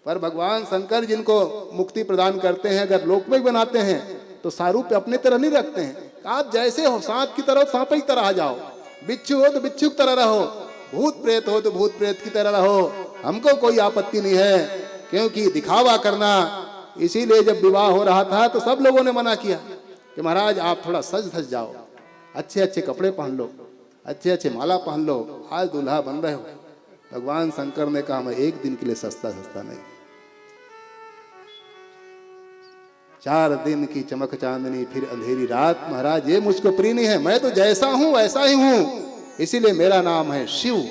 पर भगवान शंकर जिनको मुक्ति प्रदान करते हैं, अगर लोक में बनाते हैं तो सारूप्य अपने तरह नहीं रखते हैं। आप जैसे हो, सांप की तरह सांप की तरह आ जाओ, बिच्छू हो तो बिच्छू की तरह रहो, भूत प्रेत हो तो भूत प्रेत की तरह रहो, हमको कोई आपत्ति नहीं है। क्योंकि दिखावा करना, इसीलिए जब विवाह हो रहा था तो सब लोगों ने मना किया कि महाराज आप थोड़ा सज धज जाओ, अच्छे अच्छे कपड़े पहन लो, अच्छे अच्छे माला पहन लो, आज दूल्हा बन रहे हो। भगवान शंकर ने कहा मैं एक दिन के लिए सस्ता नहीं, 4 दिन की चमक चांदनी फिर अंधेरी रात। महाराज ये मुझको प्रिय नहीं है, मैं तो जैसा हूं वैसा ही हूं, इसीलिए मेरा नाम है शिव,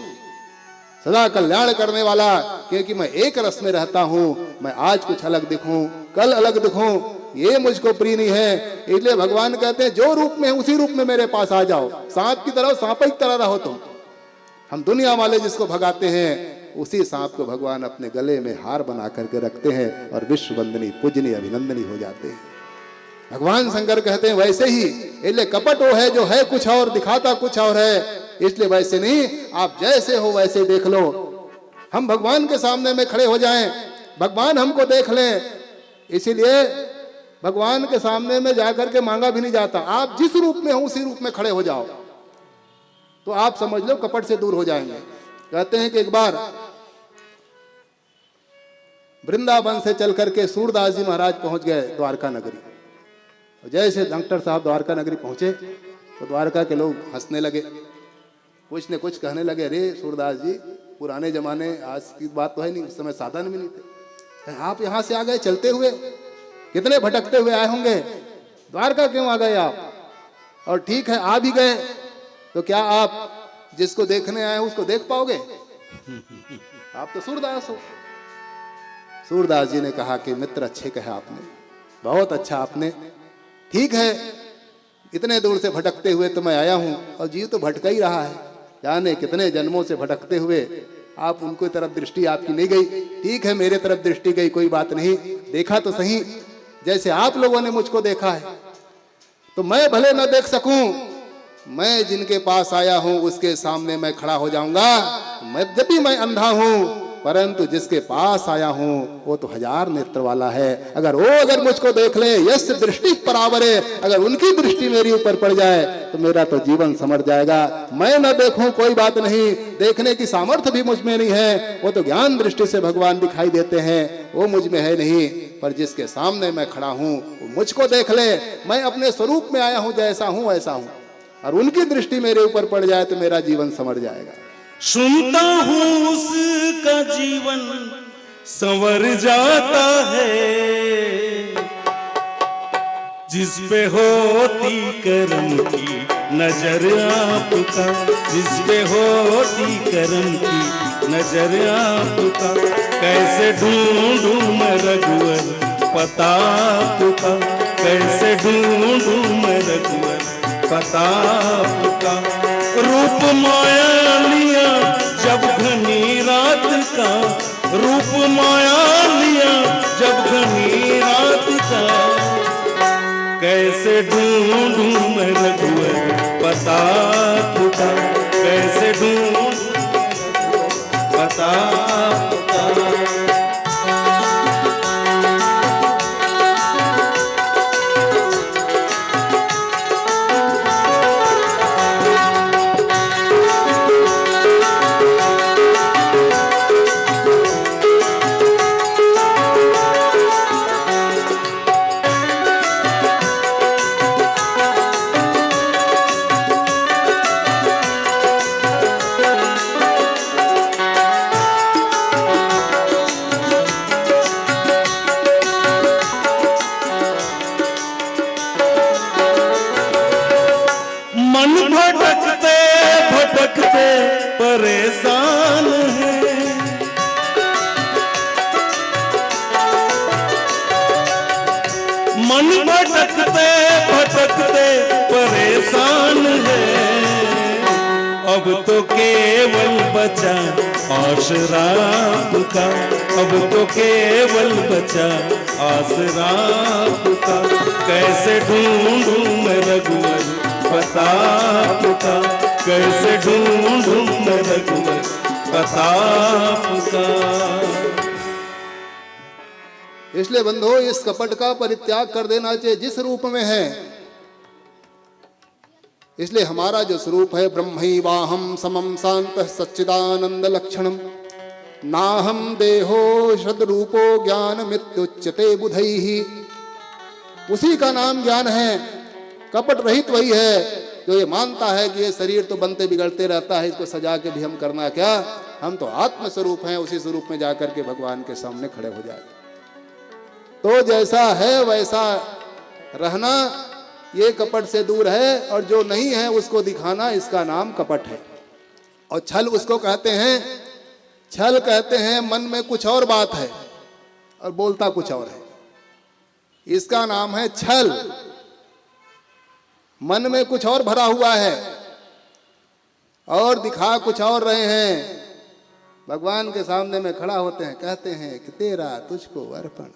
सदा कल्याण करने वाला। क्योंकि मैं एक रस में रहता हूं, मैं आज कुछ अलग दिखूं, कल अलग दिखूं, ये मुझको प्रिय नहीं है। इसलिए भगवान कहते हैं जो रूप में है उसी रूप में मेरे पास आ जाओ, सांप की तरह सांप की तरह रहो तुम। हम दुनिया वाले जिसको भगाते हैं उसी सांप को भगवान अपने गले में हार बना करके रखते हैं और विश्व वंदनी पूजनी अभिनंदनी हो जाते हैं। भगवान शंकर कहते हैं वैसे ही, इसलिए कपट वो है जो है कुछ और दिखाता कुछ और है, इसलिए वैसे नहीं, आप जैसे हो वैसे देख लो। हम भगवान के सामने में खड़े हो जाएं, भगवान हमको देख लें, इसीलिए भगवान के सामने में जाकर के मांगा भी नहीं जाता। आप जिस रूप में हो उसी रूप में खड़े हो जाओ तो आप समझ लो कपट से दूर हो जाएंगे। कहते हैं कि एक बार वृंदावन से चल करके सूरदास जी महाराज पहुंच गए द्वारका नगरी। जैसे डॉक्टर साहब द्वारका नगरी पहुंचे तो द्वारका के लोग हंसने लगे, कुछ ने कुछ कहने लगे, अरे सूरदास जी पुराने जमाने, आज की बात तो है नहीं, उस समय साधन भी नहीं थे, आप यहाँ से आ गए चलते हुए, कितने भटकते हुए आए होंगे, द्वारका क्यों आ गए आप? और ठीक है आ भी गए तो क्या आप जिसको देखने आए उसको देख पाओगे? आप तो सूरदास हो। सूरदास जी ने कहा कि मित्र अच्छे कहा आपने, बहुत अच्छा आपने, ठीक है इतने दूर से भटकते हुए तो मैं आया हूं और जीव तो भटका ही रहा है, जाने कितने जन्मों से भटकते हुए आप उनको तरफ दृष्टि आपकी नहीं गई, ठीक है मेरे तरफ दृष्टि गई, कोई बात नहीं, देखा तो सही जैसे आप लोगों ने मुझको देखा है। तो मैं भले न देख सकूं, मैं जिनके पास आया हूं उसके सामने मैं खड़ा हो जाऊंगा। मैं जब भी मैं अंधा हूं, परंतु जिसके पास आया हूं वो तो 1000 नेत्र वाला है। अगर मुझको देख ले, यश दृष्टि परावरे, अगर उनकी दृष्टि मेरी ऊपर पड़ जाए तो मेरा तो जीवन समर जाएगा। मैं न देखूं कोई बात नहीं, देखने की सामर्थ्य भी मुझ में नहीं है, वो तो ज्ञान दृष्टि से भगवान दिखाई देते हैं, वो मुझ में है नहीं। पर जिसके सामने मैं खड़ा हूं वो मुझको देख ले, मैं अपने स्वरूप में आया हूं, जैसा हूं वैसा हूं, और उनकी दृष्टि मेरे ऊपर पड़ जाए तो मेरा जीवन समर जाएगा। सुनता हूँ उसका जीवन संवर जाता है, जिस पे होती करम की नजर आपका, जिस पे होती करम की नजर आपका। कैसे ढूंढूं मैं रघुवर पता आपका, कैसे ढूंढूं मैं रघुवर पता आपका। रूप माया लिया जब घनी रात का, रूप माया लिया जब घनी रात का। कैसे ढूंढूं मैं रघुवर पता आपका, कैसे ढूंढूं पता आपका। भटकते परेशान है, मन भटकते भटकते परेशान है। अब तो केवल बचा आसरा आपका, अब तो केवल बचा आसरा आपका। कैसे ढूंढूं मैं रघुवर पता आपका, कैसे ढूंढूं मैं रघुवर पता आपका। इसलिए बंधो इस कपट का परित्याग कर देना चाहिए जिस रूप में है। इसलिए हमारा जो स्वरूप है ब्रह्मैवाहम समम शांत सच्चिदानंद लक्षणम नाहम देहो सदरूपो ज्ञान मित्युच्यते बुधैहि, उसी का नाम ज्ञान है। कपट रहित वही है जो ये मानता है कि ये शरीर तो बनते बिगड़ते रहता है, इसको सजा के भी हम करना क्या, हम तो आत्म स्वरूप हैं, उसी स्वरूप में जाकर के भगवान के सामने खड़े हो जाए। तो जैसा है वैसा रहना ये कपट से दूर है, और जो नहीं है उसको दिखाना, इसका नाम कपट है। और छल उसको कहते हैं, छल कहते हैं मन में कुछ और बात है और बोलता कुछ और है, इसका नाम है छल। मन में कुछ और भरा हुआ है और दिखा कुछ और रहे हैं। भगवान के सामने में खड़ा होते हैं, कहते हैं कि तेरा तुझको अर्पण।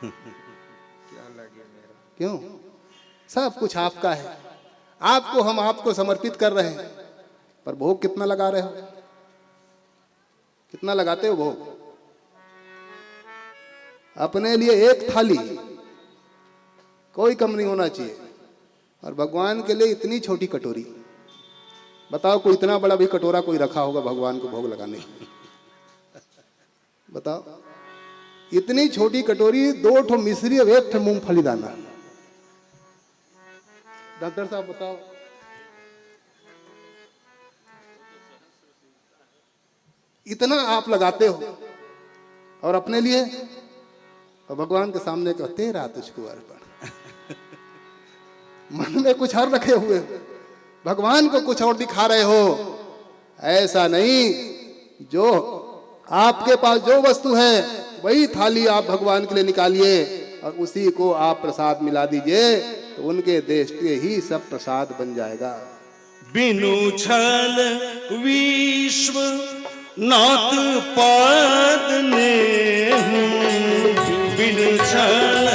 क्या लगे मेरा, क्यों, सब कुछ आपका है, आपको हम आपको समर्पित कर रहे हैं। पर भोग कितना लगा रहे हो, कितना लगाते हो भोग? अपने लिए एक थाली, कोई कम नहीं होना चाहिए, और भगवान के लिए इतनी छोटी कटोरी। बताओ कोई इतना बड़ा भी कटोरा कोई रखा होगा भगवान को भोग लगाने? बताओ, इतनी छोटी कटोरी, 2 ठो मिश्री और 1 ठो मूंगफली दाना। डॉक्टर साहब बताओ, इतना आप लगाते हो और अपने लिए, और भगवान के सामने कहो तेरा तुझको अर्पण। मन में कुछ और रखे हुए हो, भगवान को कुछ और दिखा रहे हो। ऐसा नहीं, जो आपके पास जो वस्तु है वही थाली आप भगवान के लिए निकालिए और उसी को आप प्रसाद मिला दीजिए, तो उनके देश के ही सब प्रसाद बन जाएगा। बिनु छल विश्व नाथ पाद ने, बिनु छल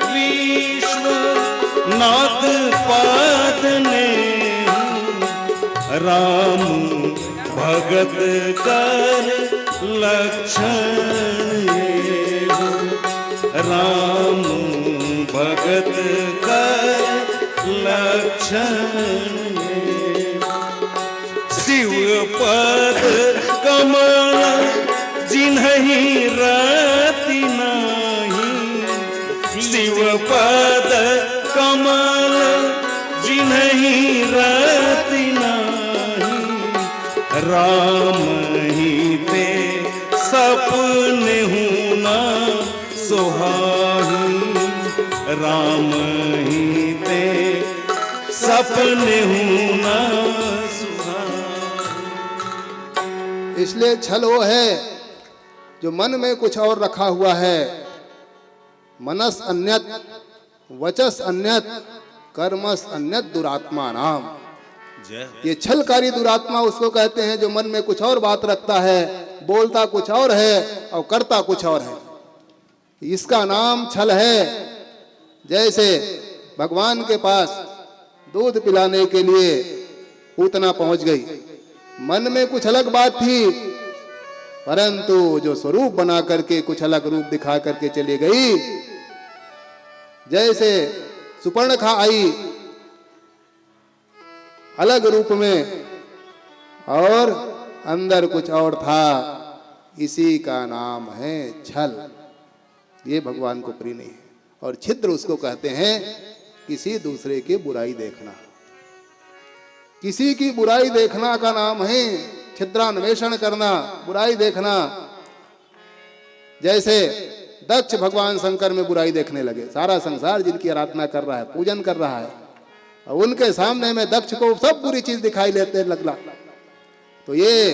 विश्व नाथ पाद ने, राम भगत कर लक्षण, राम भगत कर लक्षण, शिव पद कमल जिन्हि रति नाही, शिव पद कमल जिन्हि रति नाही, राम ही ते सपने हूँ ना सुहाही, राम ही ते सपने हूँ ना सुहाही। इसलिए छल वो है जो मन में कुछ और रखा हुआ है। मनस अन्यत वचस अन्यत कर्मस अन्यत दुरात्मा नाम। ये छलकारी दुरात्मा उसको कहते हैं जो मन में कुछ और बात रखता है, बोलता कुछ और है और करता कुछ और है, इसका नाम छल है। जैसे भगवान के पास दूध पिलाने के लिए पूतना पहुंच गई, मन में कुछ अलग बात थी, परंतु जो स्वरूप बना करके कुछ अलग रूप दिखा करके चली गई। जैसे सुपर्णखा आई अलग रूप में और अंदर कुछ और था, इसी का नाम है छल। ये भगवान को प्रिय नहीं है। और छिद्र उसको कहते हैं किसी दूसरे की बुराई देखना, किसी की बुराई देखना का नाम है छिद्रान्वेषण करना, बुराई देखना। जैसे दक्ष भगवान शंकर में बुराई देखने लगे, सारा संसार जिनकी आराधना कर रहा है, पूजन कर रहा है, और उनके सामने में दक्ष को सब बुरी चीज दिखाई लेते लगला। तो ये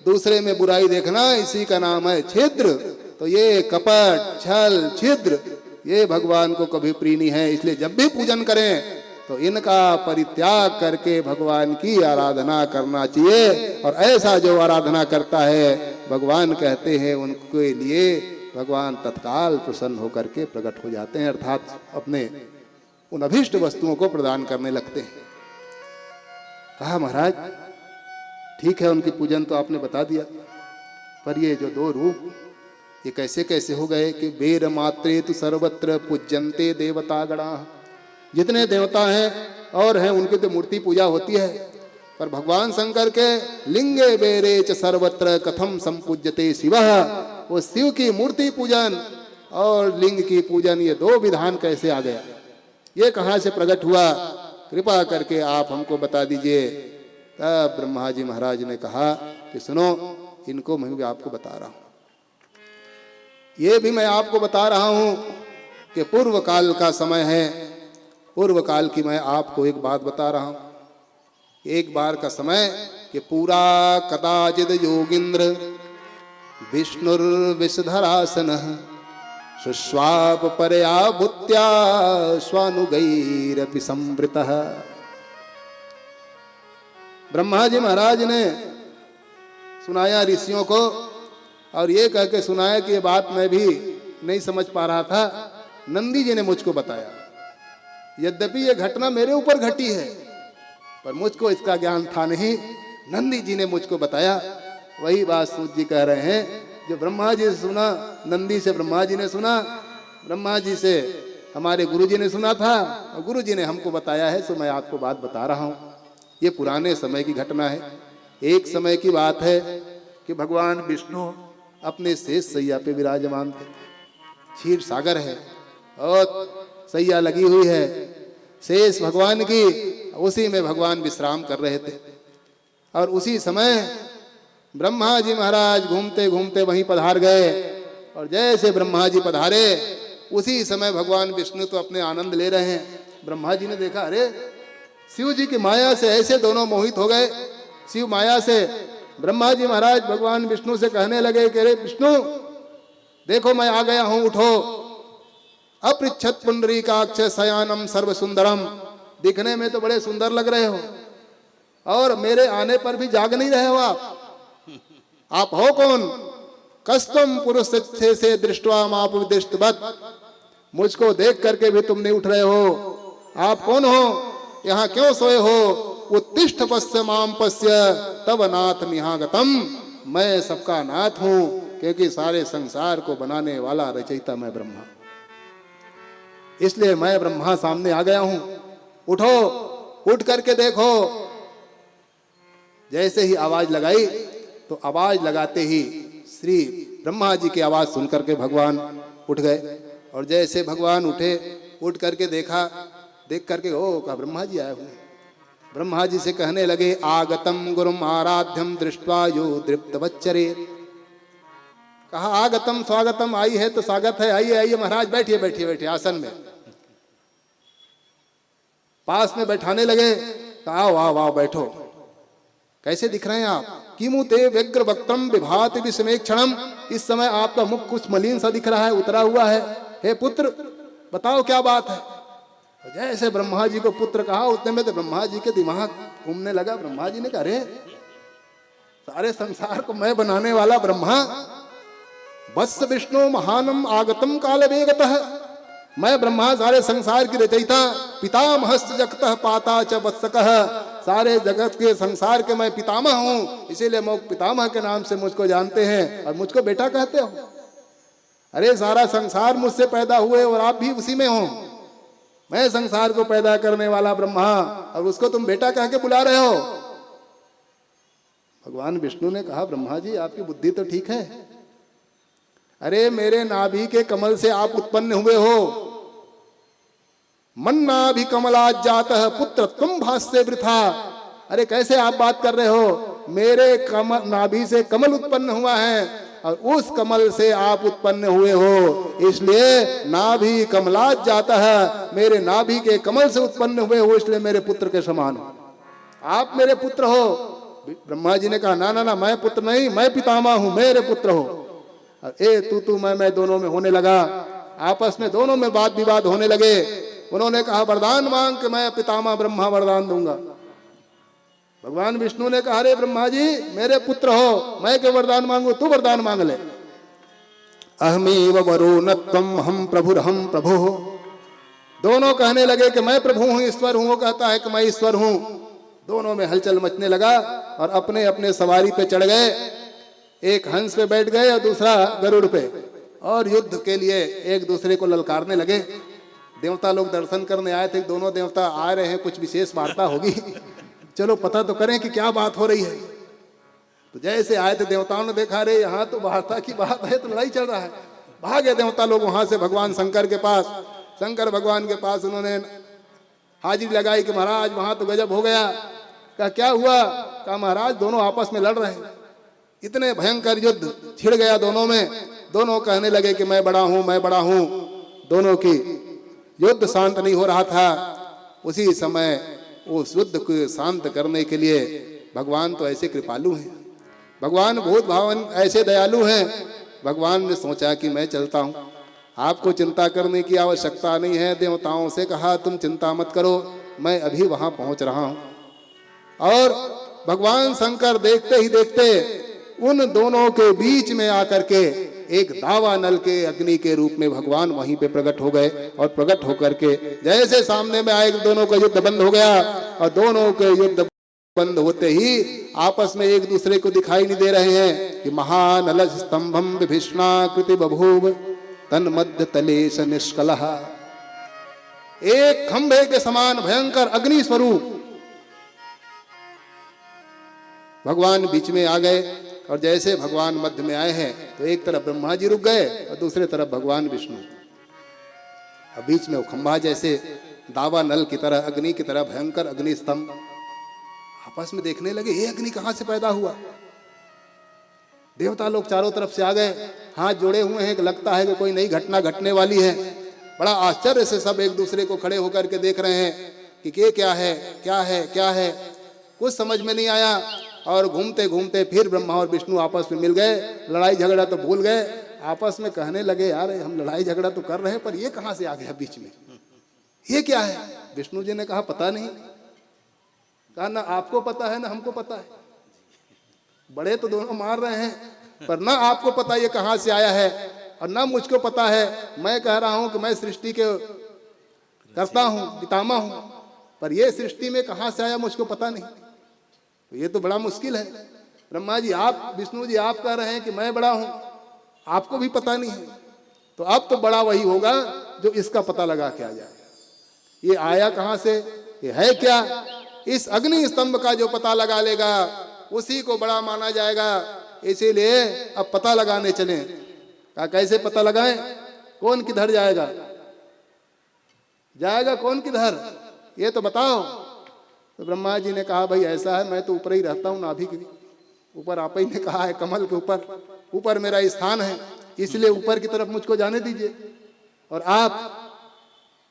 दूसरे में बुराई देखना, इसी का नाम है छिद्र। तो ये कपट, छल, छिद्र, ये भगवान को कभी प्रिय नहीं है। इसलिए जब भी पूजन करें तो इनका परित्याग करके भगवान की आराधना करना चाहिए। और ऐसा जो आराधना करता है, भगवान कहते हैं उनके लिए भगवान तत्काल प्रसन्न होकर के प्रकट हो जाते हैं, अर्थात अपने उन अभिष्ट वस्तुओं को प्रदान करने लगते हैं। कहा महाराज ठीक है, उनकी पूजन तो आपने बता दिया, पर ये जो 2 रूप, ये कैसे कैसे हो गए कि वेर मात्रे तु सर्वत्र पूज्यन्ते देवतागणा, जितने देवता हैं और हैं उनकी तो मूर्ति पूजा होती है, पर भगवान शंकर के लिंगे वेरे च सर्वत्र कथम संपूज्यते शिवः, वो शिव की मूर्ति पूजन और लिंग की पूजन, ये दो विधान कैसे आ गया, ये कहाँ से प्रकट हुआ, कृपा करके आप हमको बता दीजिए। तब ब्रह्मा जी महाराज ने कहा कि सुनो, इनको मैं भी आपको बता रहा हूं, ये भी मैं आपको बता रहा हूं कि पूर्व काल का समय है। पूर्व काल की मैं आपको एक बात बता रहा हूं। एक बार का समय कि पूरा कदाचिद योगिंद्र विष्णुर्विषधरासन सुश्वाप परया भूत्या स्वानुगैरपि संवृतः। ब्रह्मा जी महाराज ने सुनाया ऋषियों को, और ये कह के सुनाया कि ये बात मैं भी नहीं समझ पा रहा था, नंदी जी ने मुझको बताया। यद्यपि ये घटना मेरे ऊपर घटी है, पर मुझको इसका ज्ञान था नहीं, नंदी जी ने मुझको बताया। वही बात सूत जी कह रहे हैं, जो ब्रह्मा जी से सुना, नंदी से ब्रह्मा जी ने सुना, ब्रह्मा जी से हमारे गुरु जी ने सुना था, और गुरु जी ने हमको बताया है, सो मैं आपको बात बता रहा हूँ। ये पुराने समय की घटना है। एक समय की बात है कि भगवान विष्णु अपने शेष सैया पे विराजमान थे। क्षीर सागर है और सैया लगी हुई है शेष भगवान की, उसी में भगवान विश्राम कर रहे थे। और उसी समय ब्रह्मा जी महाराज घूमते घूमते वहीं पधार गए, और जैसे ब्रह्मा जी पधारे उसी समय भगवान विष्णु तो अपने आनंद ले रहे हैं। ब्रह्मा जी ने देखा, अरे शिव जी की माया से ऐसे दोनों मोहित हो गए। शिव माया से ब्रह्मा जी महाराज भगवान विष्णु से कहने लगे कि अरे विष्णु देखो मैं आ गया हूं, उठो। अपृच्छत पुंडरीकाक्ष शयानम सर्व सुंदरम, दिखने में तो बड़े सुंदर लग रहे हो, और मेरे आने पर भी जाग नहीं रहे हो। आप हो कौन? कस्तम पुरुष से दृष्टवा माप विदिष्टवत, मुझको देख करके भी तुम नहीं उठ रहे हो। आप कौन हो? यहाँ क्यों सोए हो? उत्तिष्ठ पश्य माम पश्य तब नाथ मिहागतम, मैं सबका नाथ हूं, क्योंकि सारे संसार को बनाने वाला रचयिता मैं ब्रह्मा, इसलिए मैं ब्रह्मा सामने आ गया हूं। उठो, उठ करके देखो। जैसे ही आवाज लगाई, तो आवाज लगाते ही श्री ब्रह्मा जी की आवाज सुन करके भगवान उठ गए। और जैसे भगवान उठे, उठ करके देखा, देख करके ओ कहा ब्रह्मा जी आए हुए। ब्रह्मा जी से कहने लगे, आगतम गुरुम आराध्यम दृष्ट्वा यो दृप्त वच्चरे। कहा आगतम स्वागतम, आई है तो स्वागत है, आइए आइए महाराज, बैठिए बैठिए बैठिए आसन में। पास में बैठाने लगे, कहा वाह वाह बैठो। कैसे दिख रहे हैं आप? किमु ते व्यग्र वक्त्रम विभाति विस्मेक्षणम, इस समय आपका मुख कुछ मलिन सा दिख रहा है, उतरा हुआ है। हे पुत्र बताओ क्या बात है? जैसे ब्रह्मा जी को पुत्र कहा, उतने में तो ब्रह्मा जी के दिमाग घूमने लगा। ब्रह्मा जी ने कहा, अरे सारे संसार को मैं बनाने वाला ब्रह्मा, वत्स विष्णु महानम आगतम काल वेगतः, मैं ब्रह्मा सारे संसार की रचयिता, पितामहश्च जगतः पाता च वत्सकः, सारे जगत के संसार के मैं पितामह हूं, इसीलिए मैं पितामह के नाम से मुझको जानते हैं, और मुझको बेटा कहते हो। अरे सारा संसार मुझसे पैदा हुए और आप भी उसी में हो। मैं संसार को पैदा करने वाला ब्रह्मा, और उसको तुम बेटा कह के बुला रहे हो। भगवान विष्णु ने कहा, ब्रह्मा जी आपकी बुद्धि तो ठीक है। अरे मेरे नाभि के कमल से आप उत्पन्न हुए हो। मन नाभि कमलात जातः पुत्र तुम भाष्य वृथा। अरे कैसे आप बात कर रहे हो? मेरे कमल नाभि से कमल उत्पन्न हुआ है, और उस कमल से आप उत्पन्न हुए हो, इसलिए नाभि कमलात जाता है, मेरे नाभि के कमल से उत्पन्न हुए हो, इसलिए मेरे पुत्र के समान हो। आप मेरे पुत्र हो। ब्रह्मा जी ने कहा, ना ना ना, मैं पुत्र नहीं, मैं पितामह हूं, मेरे पुत्र हो। और ए तू मैं दोनों में होने लगा। आपस में दोनों में वाद विवाद होने लगे। उन्होंने कहा, वरदान मांग के मैं पितामह ब्रह्मा वरदान दूंगा। भगवान विष्णु ने कहा, अरे ब्रह्मा जी मेरे पुत्र हो, मैं क्यों वरदान मांगू, तू वरदान मांग ले। अहमेव वरो न त्वम हम प्रभुरहम प्रभु। दोनों कहने लगे कि मैं प्रभु हूं, ईश्वर हूं। वो कहता है कि मैं ईश्वर हूं। दोनों में हलचल मचने लगा, और अपने अपने सवारी पे चढ़ गए। एक हंस पे बैठ गए और दूसरा गरुड़ पे। और युद्ध के लिए एक दूसरे को ललकारने लगे। देवता लोग दर्शन करने आए थे, दोनों देवता आ रहे हैं, कुछ विशेष वार्ता होगी, चलो पता तो करें कि क्या बात हो रही है। तो जैसे आए थे देवताओं ने देखा, रे यहाँ तो वार्ता की बात है, तो लड़ाई चल रहा है। भागे देवता लोग वहां से भगवान शंकर के पास। शंकर भगवान के पास उन्होंने हाजिरी लगाई कि महाराज वहां तो गजब हो गया। कहा क्या हुआ? कहा महाराज दोनों आपस में लड़ रहे हैं, इतने भयंकर युद्ध छिड़ गया दोनों में। दोनों कहने लगे कि मैं बड़ा हूं, मैं बड़ा हूं। दोनों की युद्ध शांत नहीं हो रहा था। उसी समय उस युद्ध को शांत करने के लिए भगवान तो ऐसे कृपालु हैं, भगवान भूत भावन ऐसे दयालु हैं। भगवान ने सोचा कि मैं चलता हूं, आपको चिंता करने की आवश्यकता नहीं है। देवताओं से कहा तुम चिंता मत करो, मैं अभी वहां पहुंच रहा हूं। और भगवान शंकर देखते ही देखते उन दोनों के बीच में आकर के एक दावा नल के अग्नि के रूप में भगवान वहीं पे प्रकट हो गए। और प्रकट होकर के जैसे सामने में आए, दोनों का युद्ध बंद हो गया। और दोनों के युद्ध बंद होते ही आपस में एक दूसरे को दिखाई नहीं दे रहे हैं कि महानल स्तंभम विभीषणाकृति बभूव तन मध्य तलेश निष्कलः। एक खंभे के समान भयंकर अग्नि स्वरूप भगवान बीच में आ गए। और जैसे भगवान मध्य में आए हैं तो एक तरफ ब्रह्मा जी रुक गए और दूसरे तरफ भगवान विष्णु। और बीच में वो खंभा जैसे दावा नल की तरह, अग्नि की तरह भयंकर अग्नि स्तंभ। आपस में देखने लगे ये अग्नि कहां से पैदा हुआ। देवता लोग चारों तरफ से आ गए, हाथ जोड़े हुए हैं, लगता है कि कोई नई घटना घटने वाली है। बड़ा आश्चर्य से सब एक दूसरे को खड़े होकर के देख रहे हैं कि ये क्या है, क्या है, क्या है। कुछ समझ में नहीं आया। और घूमते घूमते फिर ब्रह्मा और विष्णु आपस में मिल गए। लड़ाई झगड़ा तो भूल गए, आपस में कहने लगे यार हम लड़ाई झगड़ा तो कर रहे हैं, पर ये कहां से आ गया बीच में, ये क्या है। विष्णु जी ने कहा पता नहीं। कहा ना आपको पता है ना हमको पता है, बड़े तो दोनों मार रहे हैं, पर ना आपको पता ये कहां से आया है और ना मुझको पता है। मैं कह रहा हूं कि मैं सृष्टि के करता हूं, पितामह हूं, पर ये सृष्टि में कहां से आया मुझको पता नहीं। तो ये तो बड़ा मुश्किल है। ब्रह्मा जी आप, विष्णु जी आप कह रहे हैं कि मैं बड़ा हूं, आपको भी पता नहीं है, तो अब तो बड़ा वही होगा जो इसका पता लगा के आ जाए। ये आया कहां से, ये है क्या। इस अग्नि स्तंभ का जो पता लगा लेगा उसी को बड़ा माना जाएगा। इसीलिए अब पता लगाने चले। कहा कैसे पता लगाएं, कौन किधर जाएगा, जाएगा कौन किधर, ये तो बताओ। तो ब्रह्मा जी ने कहा भाई ऐसा है, मैं तो ऊपर ही रहता हूँ, नाभि के ऊपर। आप ही ने कहा है कमल के ऊपर, ऊपर मेरा स्थान है, इसलिए ऊपर की तरफ मुझको जाने दीजिए। और आप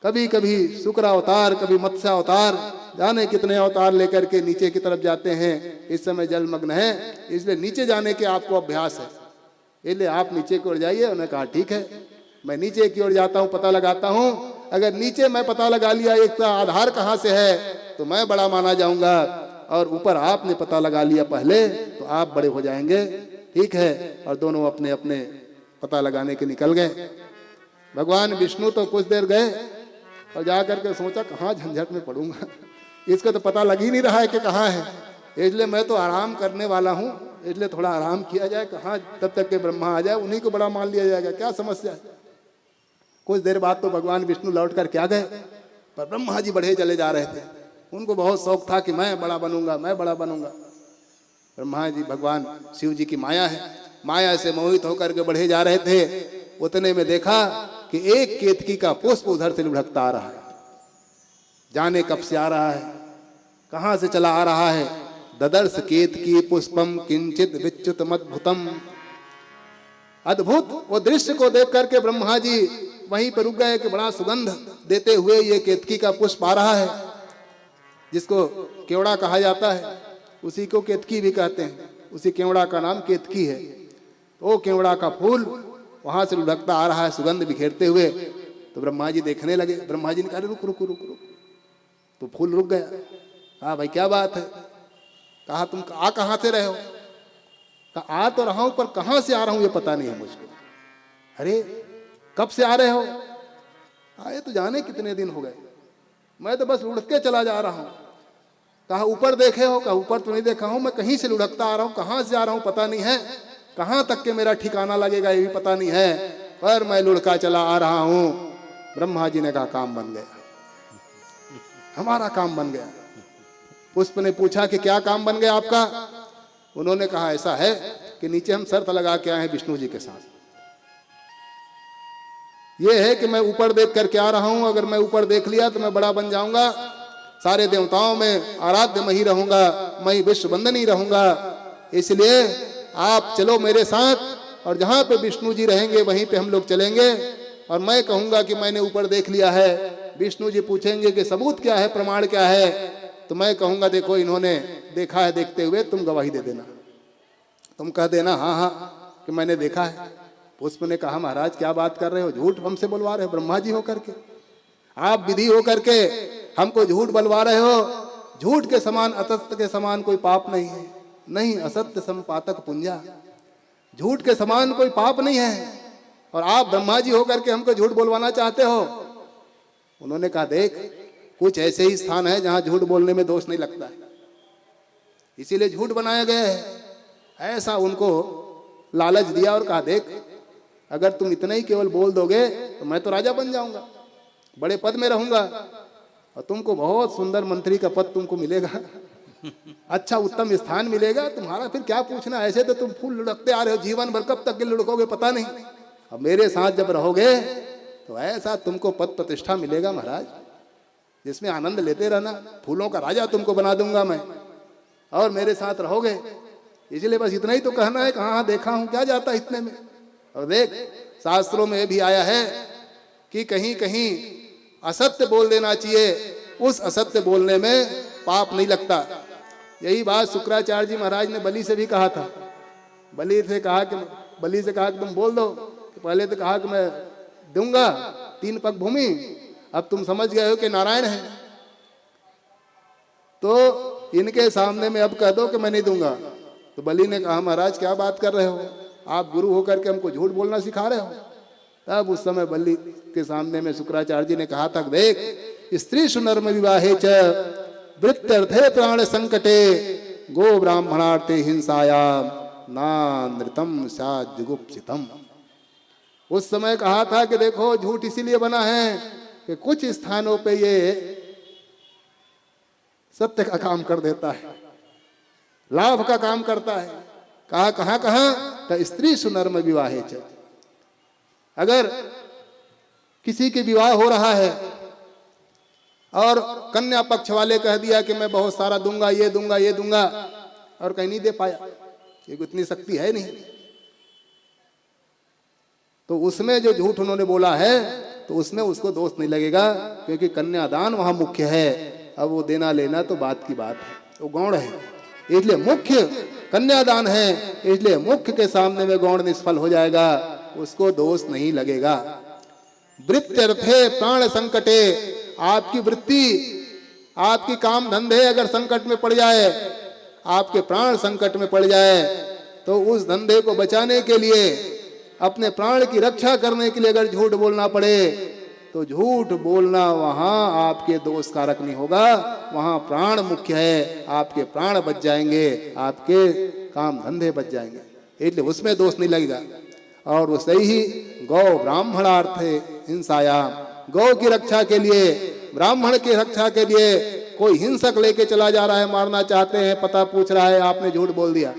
कभी कभी शुक्र अवतार, कभी मत्स्य अवतार, जाने कितने अवतार लेकर के नीचे की तरफ जाते हैं। इस समय जलमग्न है, इसलिए नीचे जाने के आपको अभ्यास है, इसलिए आप नीचे की ओर जाइए। उन्होंने कहा ठीक है, मैं नीचे की ओर जाता हूँ, पता लगाता हूँ। अगर नीचे मैं पता लगा लिया एक का आधार कहाँ से है तो मैं बड़ा माना जाऊंगा, और ऊपर आपने पता लगा लिया पहले तो आप बड़े हो जाएंगे। ठीक है। और दोनों अपने अपने पता लगाने के निकल गए। भगवान विष्णु तो कुछ देर गए और जा करके सोचा कहाँ झंझट में पड़ूंगा, इसका तो पता लग ही नहीं रहा है कि कहाँ है, इसलिए मैं तो आराम करने वाला हूँ, इसलिए थोड़ा आराम किया जाए। कहाँ तब तक के ब्रह्मा आ जाए, उन्हीं को बड़ा मान लिया जाएगा, क्या समस्या है। कुछ देर बाद तो भगवान विष्णु लौट कर क्या गए, पर ब्रह्मा जी बढ़े चले जा रहे थे। उनको बहुत शौक था कि मैं बड़ा बनूंगा, मैं बड़ा बनूंगा। ब्रह्मा जी भगवान शिव जी की माया है, माया से मोहित होकर के बढ़े जा रहे थे। उतने में देखा कि एक केतकी का पुष्प उधर से लुढ़कता आ रहा है। जाने कब से आ रहा है, कहां से चला आ रहा है। ददर्श केतकी पुष्पम किंचित विच्युत मद्भुतम। अद्भुत वो दृश्य को देख करके ब्रह्मा जी वहीं पर रुक गए कि बड़ा सुगंध देते हुए ये केतकी का पुष्प आ रहा है, जिसको केवड़ा कहा जाता है, उसी को केतकी भी कहते हैं। उसी केवड़ा का नाम केतकी है। तो वो केवड़ा का फूल वहां से लुढ़कता आ रहा है सुगंध बिखेरते हुए। तो ब्रह्मा जी देखने लगे। ब्रह्मा जी ने कहा रुक रुक रुक रुक, तो फूल रुक गया। कहा भाई क्या बात है। कहा तुम आ कहां से रहे हो। कहा आ तो रहा हूं, पर कहां से आ रहा हूं ये पता नहीं है मुझको। अरे कब से आ रहे हो। आए तो जाने कितने दिन हो गए, मैं तो बस लुढ़क के चला जा रहा हूं। कहा ऊपर देखे हो। कहा ऊपर तो नहीं देखा हूं, मैं कहीं से लुढ़कता आ रहा हूं, कहां से आ रहा हूं पता नहीं है, कहां तक के मेरा ठिकाना लगेगा ये भी पता नहीं है। पर मैं लुढ़का चला आ रहा हूं। ब्रह्मा जी ने कहा काम बन गया, हमारा काम बन गया। पुष्प ने पूछा कि क्या काम बन गया आपका? उन्होंने कहा ऐसा है कि नीचे हम शर्त लगा के आए हैं विष्णु जी के साथ। ये है कि मैं ऊपर देख करके आ रहा हूं, अगर मैं ऊपर देख लिया तो मैं बड़ा बन जाऊंगा, सारे देवताओं में आराध्य मैं ही रहूंगा, मैं विश्व वंदनी रहूंगा। इसलिए आप चलो मेरे साथ और जहां पे विष्णु जी रहेंगे वहीं पे हम लोग चलेंगे। और मैं कहूंगा कि मैंने ऊपर देख लिया है। विष्णु जी पूछेंगे कि सबूत क्या है, प्रमाण क्या है? तो मैं कहूंगा देखो इन्होंने देखा है, देखते हुए तुम गवाही दे देना, तुम कह देना हाँ हाँ कि मैंने देखा है। पुष्प ने कहा महाराज क्या बात कर रहे हो, झूठ हमसे बुलवा रहे हो, ब्रह्मा जी होकर के आप विधि होकर के हमको झूठ बुलवा रहे हो। झूठ के समान असत्य के समान कोई पाप नहीं है, नहीं असत्य संपातक पुंजा, झूठ के समान कोई पाप नहीं है, और आप ब्रह्मा जी होकर के हमको झूठ बोलवाना चाहते हो। उन्होंने कहा देख कुछ ऐसे ही स्थान है जहां झूठ बोलने में दोष नहीं लगता है, इसीलिए झूठ बनाया गया है। ऐसा उनको लालच दिया और कहा देख अगर तुम इतना ही केवल बोल दोगे तो मैं तो राजा बन जाऊंगा, बड़े पद में रहूंगा, और तुमको बहुत सुंदर मंत्री का पद तुमको मिलेगा, अच्छा उत्तम स्थान मिलेगा, तुम्हारा फिर क्या पूछना। ऐसे तो तुम फूल लुढ़कते आ रहे हो, जीवन भर कब तक के लुढ़कोगे पता नहीं। अब मेरे साथ जब रहोगे तो ऐसा तुमको पद प्रतिष्ठा मिलेगा महाराज, जिसमें आनंद लेते रहना, फूलों का राजा तुमको बना दूंगा मैं, और मेरे साथ रहोगे। इसलिए बस इतना ही तो कहना है, कहाँ देखा हूं, क्या जाता है इतने में। और देख शास्त्रों में भी आया है कि कहीं कहीं असत्य बोल देना चाहिए, उस असत्य बोलने में पाप नहीं लगता। यही बात शुक्राचार्य जी महाराज ने बलि से भी कहा था। बलि से कहा कि तुम बोल दो, कि पहले तो कहा कि मैं दूंगा 3 पग भूमि, अब तुम समझ गए हो कि नारायण है, तो इनके सामने में अब कह दो कि मैं नहीं दूंगा। तो बलि ने कहा महाराज क्या बात कर रहे हो, आप गुरु होकर के हमको झूठ बोलना सिखा रहे हो। तब उस समय बलि के सामने में शुक्राचार्य जी ने कहा था देख स्त्री सुनर्म विवाहे च वृत्त्यर्थे प्राण संकटे गो ब्राह्मणार्थे हिंसायाम नानृतम स्यात् जुगुप्सितम। उस समय कहा था कि देखो झूठ इसीलिए बना है कि कुछ स्थानों पे ये सत्य का काम कर देता है, लाभ का काम करता है। कहा कहां कहां तो स्त्री सुनर्म विवाहे च, अगर किसी के विवाह हो रहा है और कन्या पक्ष वाले कह दिया कि मैं बहुत सारा दूंगा, ये दूंगा, ये दूंगा, और कहीं नहीं दे पाया, ये इतनी शक्ति है नहीं, तो उसमें जो झूठ उन्होंने बोला है तो उसमें उसको दोष नहीं लगेगा, क्योंकि कन्यादान वहां मुख्य है। अब वो देना लेना तो बात की बात है, वो गौण है, इसलिए मुख्य कन्यादान है, इसलिए मुख्य के सामने में गौण निष्फल हो जाएगा, उसको दोष नहीं लगेगा। वृत्त्यर्थे प्राण संकटे, आपकी वृत्ति, आपकी काम धंधे अगर संकट में पड़ जाए, आपके प्राण संकट में पड़ जाए, तो उस धंधे को बचाने के लिए, अपने प्राण की रक्षा करने के लिए अगर झूठ बोलना पड़े, तो झूठ बोलना वहां आपके दोष कारक नहीं होगा, वहां प्राण मुख्य है, आपके प्राण बच जाएंगे, आपके काम धंधे बच जाएंगे, इसलिए उसमें दोष नहीं लगेगा। और वो सही ही गौ ब्राह्मणार्थे हिंसायाम, गौ की रक्षा के लिए, ब्राह्मण की रक्षा के लिए कोई हिंसक लेके चला जा रहा है, मारना चाहते हैं, पता पूछ रहा है, आपने झूठ बोल दिया,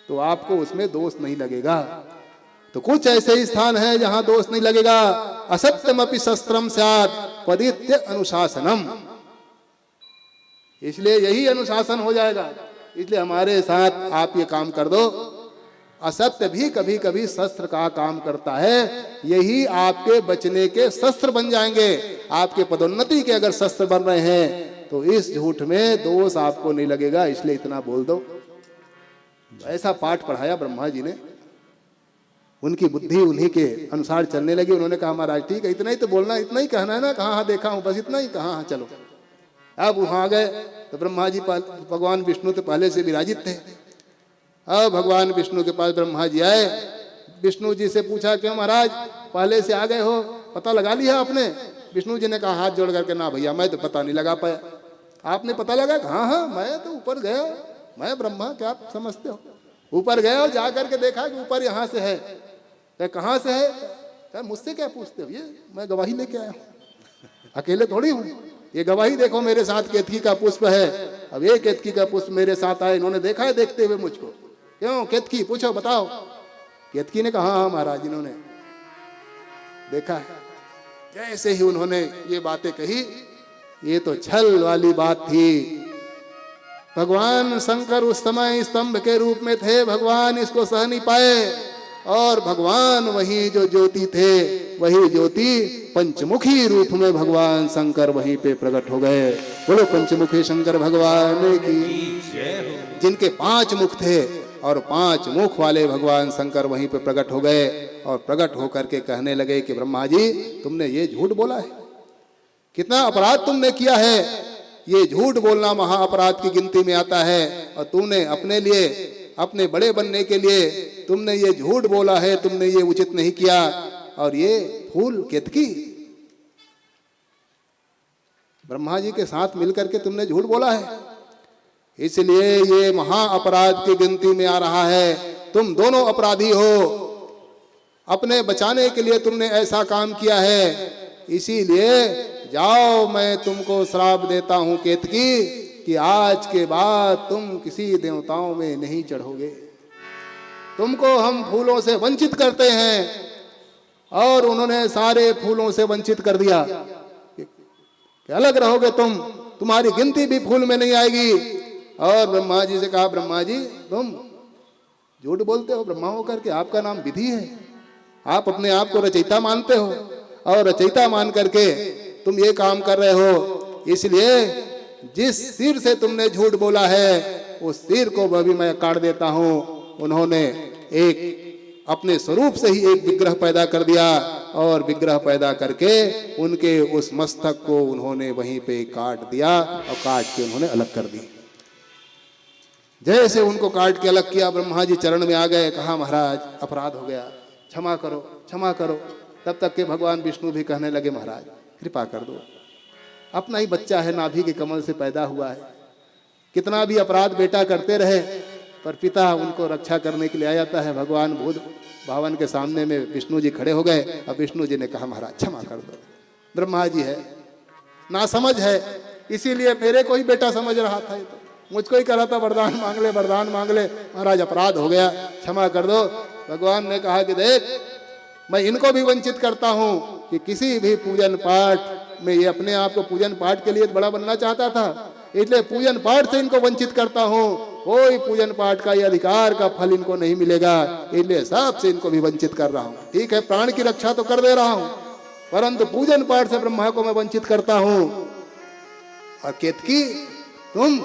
तो आपको उसमें दोष नहीं लगेगा। तो कुछ ऐसे ही स्थान है जहां दोष नहीं लगेगा। असत्यमपि शस्त्रम स्यात् पदित्य अनुशासनम, इसलिए यही अनुशासन हो जाएगा। इसलिए हमारे साथ आप ये काम कर दो, असत्य भी कभी कभी शस्त्र का काम करता है, यही आपके बचने के शस्त्र बन जाएंगे। आपके पदोन्नति के अगर शस्त्र बन रहे हैं तो इस झूठ में दोष आपको नहीं लगेगा, इसलिए इतना बोल दो। ऐसा पाठ पढ़ाया ब्रह्मा जी ने, उनकी बुद्धि उन्हीं के अनुसार चलने लगी। उन्होंने कहा महाराज ठीक है, इतना ही तो बोलना, इतना ही कहना है ना, कहाँ हाँ देखा हूं, बस इतना ही कहा हाँ चलो। अब वहां गए तो ब्रह्मा जी भगवान विष्णु तो पहले से विराजित थे। अब भगवान विष्णु के पास ब्रह्मा जी आए, विष्णु जी से पूछा क्यों महाराज पहले से आ गए हो, पता लगा लिया आपने? विष्णु जी ने कहा हाथ जोड़ करके ना भैया मैं तो पता नहीं लगा पाया। आपने पता लगा? हाँ हाँ मैं तो ऊपर गया, मैं ब्रह्मा क्या समझते हो, ऊपर गए और जा करके देखा कि ऊपर यहाँ से है। कहे कहाँ से है? कहे मुझसे क्या पूछते हो, ये मैं गवाही लेके आया हूँ, अकेले थोड़ी हूँ। ये गवाही देखो मेरे साथ केतकी का पुष्प है। अब ये केतकी का पुष्प मेरे साथ आए, इन्होंने देखा है देखते हुए मुझको। क्यों केतकी, पूछो बताओ। केतकी ने कहा हाँ महाराज, इन्होंने देखा है। जैसे ही उन्होंने ये बातें कही, ये तो छल वाली बात थी। भगवान शंकर उस समय स्तंभ के रूप में थे, भगवान इसको सह नहीं पाए, और भगवान वही जो ज्योति थे, वही ज्योति पंचमुखी रूप में भगवान शंकर वहीं पे प्रकट हो गए। बोलो पंचमुखी शंकर भगवान की, जिनके 5 मुख थे और 5 मुख वाले भगवान शंकर वहीं पे प्रकट हो गए। और प्रकट होकर के कहने लगे कि ब्रह्मा जी तुमने ये झूठ बोला है, कितना अपराध तुमने किया है। ये झूठ बोलना महा अपराध की गिनती में आता है, और तुमने अपने लिए, अपने बड़े बनने के लिए तुमने ये झूठ बोला है, तुमने ये उचित नहीं किया। और ये फूल केतकी ब्रह्मा जी के साथ मिलकर के तुमने झूठ बोला है, इसलिए ये महा अपराध की गिनती में आ रहा है। तुम दोनों अपराधी हो, अपने बचाने के लिए तुमने ऐसा काम किया है, इसीलिए जाओ मैं तुमको श्राप देता हूं केतकी कि आज के बाद तुम किसी देवताओं में नहीं चढ़ोगे। तुमको हम फूलों से वंचित करते हैं। और उन्होंने सारे फूलों से वंचित कर दिया कि अलग रहोगे तुम, तुम्हारी गिनती भी फूल में नहीं आएगी। और ब्रह्मा जी से कहा ब्रह्मा जी तुम झूठ बोलते हो, ब्रह्मा होकर के आपका नाम विधि है, आप अपने आप को रचयिता मानते हो, और रचयिता मान करके तुम ये काम कर रहे हो। इसलिए जिस सिर से तुमने झूठ बोला है उस सिर को भी मैं काट देता हूं। उन्होंने एक अपने स्वरूप से ही एक विग्रह पैदा कर दिया, और विग्रह पैदा करके उनके उस मस्तक को उन्होंने वहीं पे काट दिया, और काट के उन्होंने अलग कर दी। जैसे उनको काट के अलग किया, ब्रह्मा जी चरण में आ गए, कहा महाराज अपराध हो गया, क्षमा करो क्षमा करो। तब तक के भगवान विष्णु भी कहने लगे महाराज कृपा कर दो, अपना ही बच्चा है, नाभि के कमल से पैदा हुआ है, कितना भी अपराध बेटा करते रहे पर पिता उनको रक्षा करने के लिए आ जाता है। भगवान भूत भावन के सामने में विष्णु जी खड़े हो गए। अब विष्णु जी ने कहा महाराज क्षमा कर दो, ब्रह्मा जी है ना समझ है, इसीलिए मेरे को ही बेटा समझ रहा था, ये तो मुझको ही कह रहा था वरदान मांग ले वरदान मांग ले, महाराज अपराध हो गया क्षमा कर दो। भगवान ने कहा कि देख मैं इनको भी वंचित करता हूं कि किसी भी पूजन पाठ में, ये अपने आप को पूजन पाठ के लिए बड़ा बनना चाहता था, इसलिए पूजन पाठ से इनको वंचित करता हूं। कोई पूजन पाठ का ये अधिकार का फल इनको नहीं मिलेगा, इसलिए सबसे इनको भी वंचित कर रहा हूं। ठीक है प्राण की रक्षा तो कर दे रहा हूं, परंतु पूजन पाठ से ब्रह्मा को मैं वंचित करता हूं। और केतकी तुम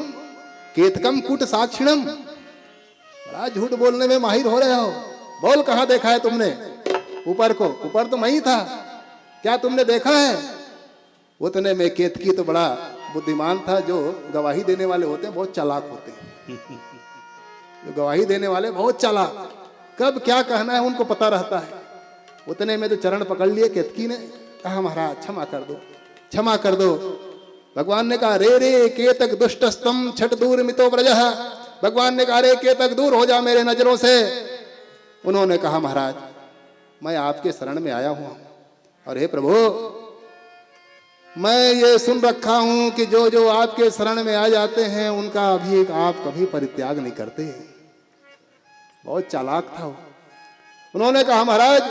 केतकम कुट साक्षिणम, बड़ा झूठ बोलने में माहिर हो रहे हो। बोल कहाँ देखा है तुमने ऊपर को? ऊपर तो मैं ही था, क्या तुमने देखा है? उतने में केतकी तो बड़ा बुद्धिमान था। जो गवाही देने वाले होते हैं बहुत चालाक होते हैं, जो गवाही देने वाले बहुत चालाक, कब क्या कहना है उनको पता रहता है। उतने में तो चरण पकड़ लिए केतकी ने, कहा महाराज क्षमा कर दो क्षमा कर दो। भगवान ने कहा रे रे केतक दुष्टस्तम छठ दूर मितो व्रजः, भगवान ने कहा रे केतक दूर हो जा मेरे नजरों से। उन्होंने कहा महाराज मैं आपके शरण में आया हूं, और हे प्रभु मैं ये सुन रखा हूं कि जो जो आपके शरण में आ जाते हैं उनका अभी आप कभी परित्याग नहीं करते। बहुत चालाक था वो। उन्होंने कहा महाराज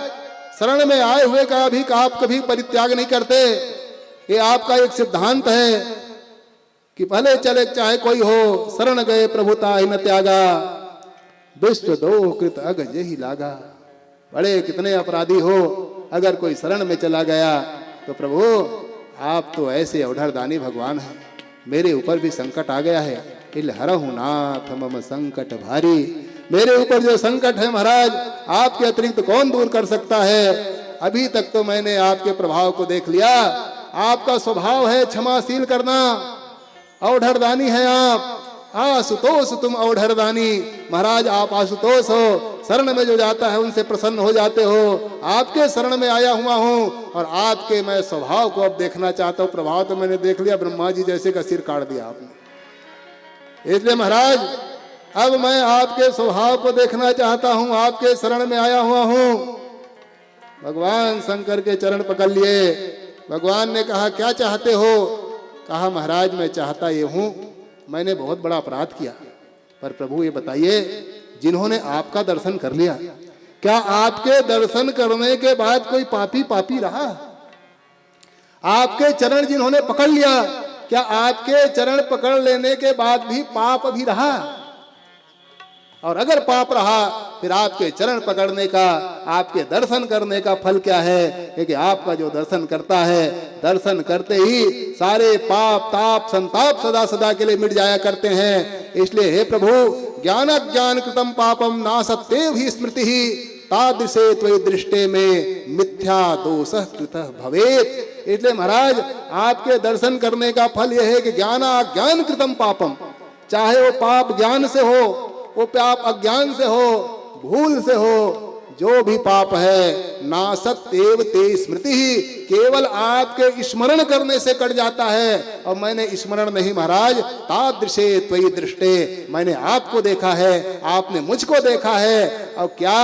शरण में आए हुए का भी आप कभी परित्याग नहीं करते, ये आपका एक सिद्धांत है कि भले चले चाहे कोई हो, शरण गए प्रभुता ही न त्यागा, विश्व दो कृत अग यही लागा। बड़े कितने अपराधी हो, अगर कोई शरण में चला गया तो प्रभु आप तो ऐसे अवधरदानी भगवान हैं, मेरे ऊपर भी संकट आ गया है, इल हरहु नाथ मम संकट भारी। मेरे ऊपर जो संकट है महाराज आपके अतिरिक्त कौन दूर कर सकता है। अभी तक तो मैंने आपके प्रभाव को देख लिया, आपका स्वभाव है क्षमाशील करना, अवधरदानी है आप, आशुतोष तुम अवधरदानी। महाराज आप आशुतोष हो, शरण में जो जाता है उनसे प्रसन्न हो जाते हो। आपके शरण में आया हुआ हूं और आपके मैं स्वभाव को अब देखना चाहता हूं। प्रभाव तो मैंने देख लिया, ब्रह्मा जी जैसे का सिर काट दिया आपने, इसलिए महाराज अब मैं आपके स्वभाव को देखना चाहता हूं, आपके शरण में आया हुआ हूं। भगवान शंकर के चरण पकड़ लिए। भगवान ने कहा क्या चाहते हो? कहा महाराज मैं चाहता ये हूं, मैंने बहुत बड़ा अपराध किया, पर प्रभु ये बताइए जिन्होंने आपका दर्शन कर लिया, क्या आपके दर्शन करने के बाद कोई पापी पापी रहा? आपके चरण जिन्होंने पकड़ लिया, क्या आपके चरण पकड़ लेने के बाद भी पाप भी रहा? और अगर पाप रहा फिर आपके चरण पकड़ने का, आपके दर्शन करने का फल क्या है? क्योंकि आपका जो दर्शन करता है, दर्शन करते ही सारे पाप ताप संताप सदा सदा के लिए मिट जाया करते हैं। इसलिए हे प्रभु, ज्ञान ज्ञान कृतम पापम नासत्ते भी स्मृति ही तादृशे त्वयि दृष्टे में मिथ्या दोषः कृतः भवेत्। इसलिए महाराज आपके दर्शन करने का फल यह है कि ज्ञान अज्ञान कृतम पापम, चाहे वो पाप ज्ञान से हो, वो पाप अज्ञान से हो, भूल से हो, जो भी पाप है नासत्तेव ते स्मृति ही, केवल आपके स्मरण करने से कट जाता है। और मैंने स्मरण नहीं महाराज, तादृशे त्वयि दृष्टे, मैंने आपको देखा है, आपने मुझको देखा है। और क्या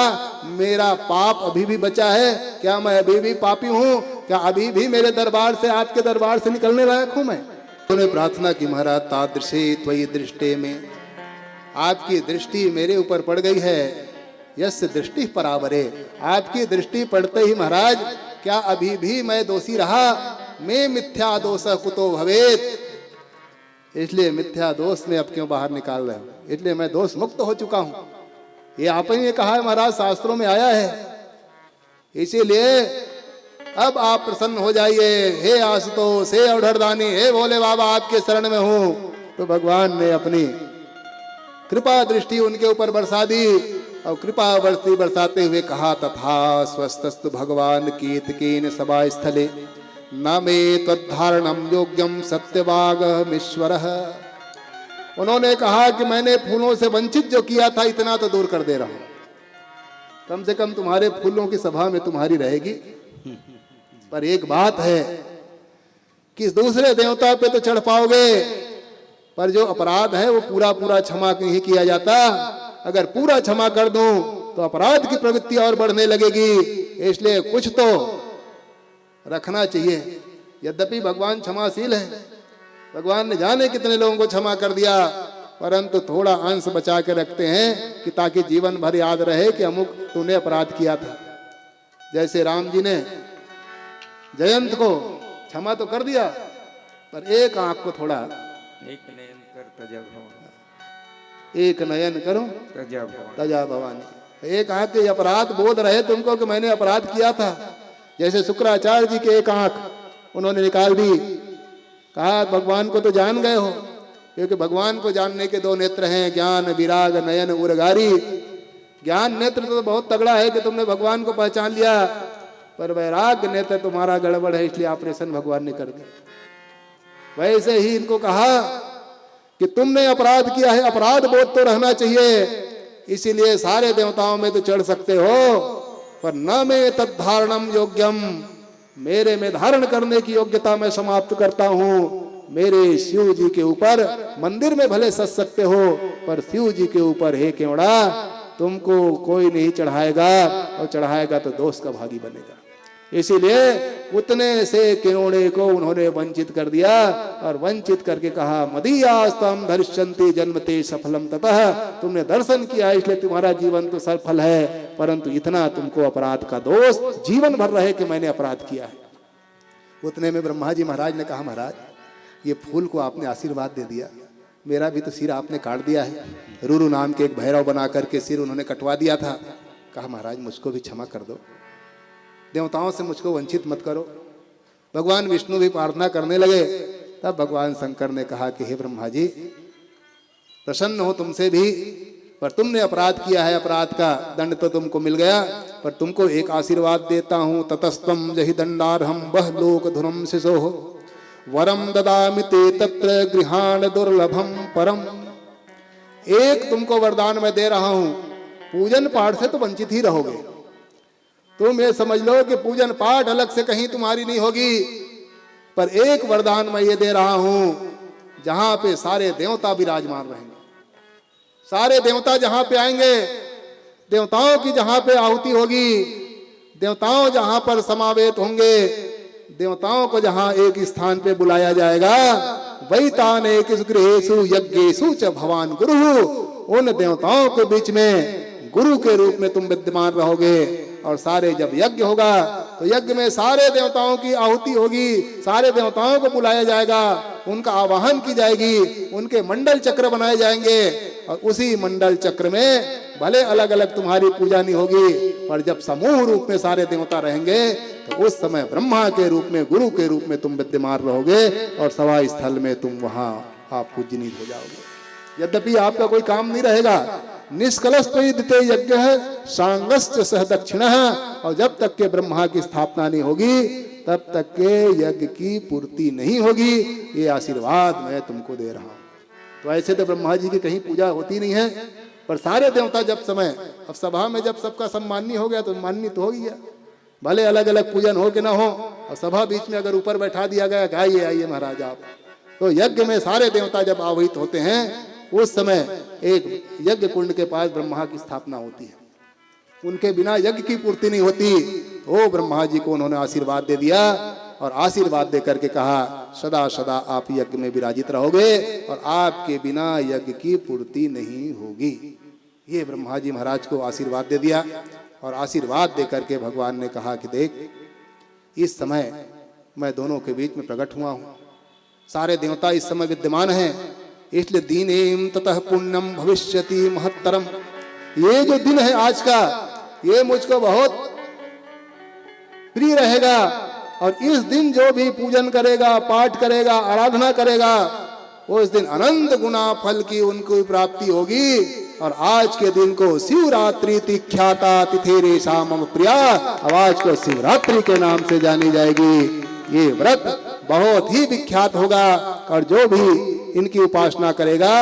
मेरा पाप अभी भी बचा है? क्या मैं अभी भी पापी हूँ? क्या अभी भी मेरे दरबार से, आपके दरबार से निकलने लायक हूँ मैं? उन्होंने प्रार्थना की महाराज तादृशे त्वयि दृष्टे में, आपकी दृष्टि मेरे ऊपर पड़ गई है। यस्य दृष्टि परावरे, आपकी दृष्टि पड़ते ही महाराज क्या अभी भी मैं दोषी रहा? मैं मिथ्या दोष कुतो भवेत, इसलिए मिथ्या दोष में अब क्यों बाहर निकाल रहे हो? इसलिए मैं दोष मुक्त हो चुका हूं। ये आप ही ने कहा है महाराज, शास्त्रों में आया है। इसीलिए अब आप प्रसन्न हो जाइए। हे आशुतोष, हे अवधरदानी, हे भोले बाबा, आपके शरण में हूं। तो भगवान ने अपनी कृपा दृष्टि उनके ऊपर बरसा दी और कृपा बरसी बरसाते हुए कहा तथा स्वस्तस्तु भगवान कीर्तिकेन सभा स्थले न मे तद्धारणम योग्यम सत्यवागमीश्वरः। उन्होंने कहा कि मैंने फूलों से वंचित जो किया था इतना तो दूर कर दे रहा हूं। कम से कम तुम्हारे फूलों की सभा में तुम्हारी रहेगी, पर एक बात है कि दूसरे देवता पे तो चढ़ पाओगे, पर जो अपराध है वो पूरा पूरा क्षमा नहीं किया जाता। अगर पूरा क्षमा कर दूं तो अपराध की प्रवृत्ति और बढ़ने लगेगी, इसलिए कुछ तो रखना चाहिए। यद्यपि भगवान क्षमाशील है, भगवान ने जाने कितने लोगों को क्षमा कर दिया, परंतु थोड़ा अंश बचा के रखते हैं कि ताकि जीवन भर याद रहे कि अमुक तूने अपराध किया था। जैसे राम जी ने जयंत को क्षमा तो कर दिया, पर एक आंख को थोड़ा, एक नयन कर तजा भवानी, एक नयन करो तजा भवानी, तजा भवानी। एक आंख के अपराध बोध रहे तुमको कि मैंने अपराध किया था। जैसे शुक्राचार्य जी के एक आंख उन्होंने निकाल दी, कहा भगवान को तो जान गए हो, क्योंकि भगवान को जानने के दो नेत्र हैं, ज्ञान विराग नयन उरगारी। ज्ञान नेत्र तो बहुत तगड़ा है कि तुमने भगवान को पहचान लिया, पर वैराग नेत्र तुम्हारा गड़बड़ है, इसलिए ऑपरेशन भगवान ने कर दिया। वैसे ही इनको कहा कि तुमने अपराध किया है, अपराध बोध तो रहना चाहिए, इसीलिए सारे देवताओं में तो चढ़ सकते हो, पर न में तद्धारणम योग्यम, मेरे में धारण करने की योग्यता मैं समाप्त करता हूं। मेरे शिव जी के ऊपर मंदिर में भले सज सकते हो, पर शिव जी के ऊपर हे केवड़ा तुमको कोई नहीं चढ़ाएगा, और चढ़ाएगा तो दोष का भागी बनेगा। इसीलिए उतने से किरोड़े को उन्होंने वंचित कर दिया, और वंचित करके कहा मदीयास्तम धरिष्यन्ति जन्मते सफलम ततः, तुमने दर्शन किया इसलिए तुम्हारा जीवन तो सफल है, परंतु इतना तुमको अपराध का दोष जीवन भर रहे कि मैंने अपराध किया है। उतने में ब्रह्मा जी महाराज ने कहा महाराज ये फूल को आपने आशीर्वाद दे दिया, मेरा भी तो सिर आपने काट दिया है। रूरू नाम के एक भैरव बना करके सिर उन्होंने कटवा दिया था। कहा महाराज मुझको भी क्षमा कर दो, देवताओं से मुझको वंचित मत करो। भगवान विष्णु भी प्रार्थना करने लगे। तब भगवान शंकर ने कहा कि हे ब्रह्मा जी प्रसन्न हो तुमसे भी, पर तुमने अपराध किया है, अपराध का दंड तो तुमको मिल गया, पर तुमको एक आशीर्वाद देता हूं। ततस्तम जहि दंडार्हम वह लोक धुरम शिशो वरम ददामि ते तत्र गृहाण दुर्लभम परम। एक तुमको वरदान मैं दे रहा हूं, पूजन पाठ से तो वंचित ही रहोगे। तुम ये समझ लो कि पूजन पाठ अलग से कहीं तुम्हारी नहीं होगी, पर एक वरदान मैं ये दे रहा हूं, जहां पे सारे देवता विराजमान रहेंगे, सारे देवता जहां पे आएंगे, देवताओं की जहां पे आहुति होगी, देवताओं जहां पर समावेत होंगे, देवताओं को जहां एक स्थान पे बुलाया जाएगा, वही ताने किस गृहेषु यज्ञेषु च भवान गुरु, उन देवताओं के बीच में गुरु के रूप में तुम विद्यमान रहोगे। और सारे जब यज्ञ होगा तो यज्ञ में सारे देवताओं की आहुति होगी, सारे देवताओं को बुलाया जाएगा, उनका आवाहन की जाएगी, उनके मंडल चक्र बनाए जाएंगे, और उसी मंडल चक्र में भले अलग अलग तुम्हारी पूजा नहीं होगी, पर जब समूह रूप में सारे देवता रहेंगे तो उस समय ब्रह्मा के रूप में, गुरु के रूप में तुम विद्यमान रहोगे, और सभा स्थल में तुम वहां आप पूजनीय हो जाओगे। यद्यपि आपका कोई काम नहीं रहेगा, निष्कलस्त्वयिदिते यज्ञ सांगश्च सह दक्षिण, और जब तक के ब्रह्मा की स्थापना नहीं होगी तब तक के यज्ञ की पूर्ति नहीं होगी। ये आशीर्वाद मैं तुमको दे रहा हूं। तो ऐसे तो ब्रह्मा जी की कहीं पूजा होती नहीं है, पर सारे देवता जब समय, अब सभा में जब सबका सम्माननीय हो गया तो माननीय तो हो गया, भले अलग अलग पूजन हो कि ना हो, और सभा बीच में अगर ऊपर बैठा दिया गया कि आइए आइए महाराज आप, तो यज्ञ में सारे देवता जब आवाहित होते हैं उस समय एक यज्ञ कुंड के पास ब्रह्मा की स्थापना होती है। उनके बिना यज्ञ की पूर्ति नहीं होती। तो ब्रह्मा जी को उन्होंने आशीर्वाद दे दिया, और आशीर्वाद दे करके कहा सदा सदा आप यज्ञ में विराजित रहोगे, और आपके बिना यज्ञ की पूर्ति नहीं होगी। ये ब्रह्मा जी महाराज को आशीर्वाद दे दिया, और आशीर्वाद दे करके भगवान ने कहा कि देख, इस समय मैं दोनों के बीच में प्रकट हुआ हूं, सारे देवता इस समय विद्यमान हैं, इसलिए दीनेम ततः पुण्यम भविष्यति महत्तरम। ये जो दिन है आज का, ये मुझको बहुत प्रिय रहेगा, और इस दिन जो भी पूजन करेगा, पाठ करेगा, आराधना करेगा, उस दिन अनंत गुना फल की उनको प्राप्ति होगी। और आज के दिन को शिवरात्रि तिख्याता तिथिरेशा मम प्रिया, अब आज को शिवरात्रि के नाम से जानी जाएगी। ये व्रत बहुत ही विख्यात होगा, और जो भी इनकी उपासना करेगा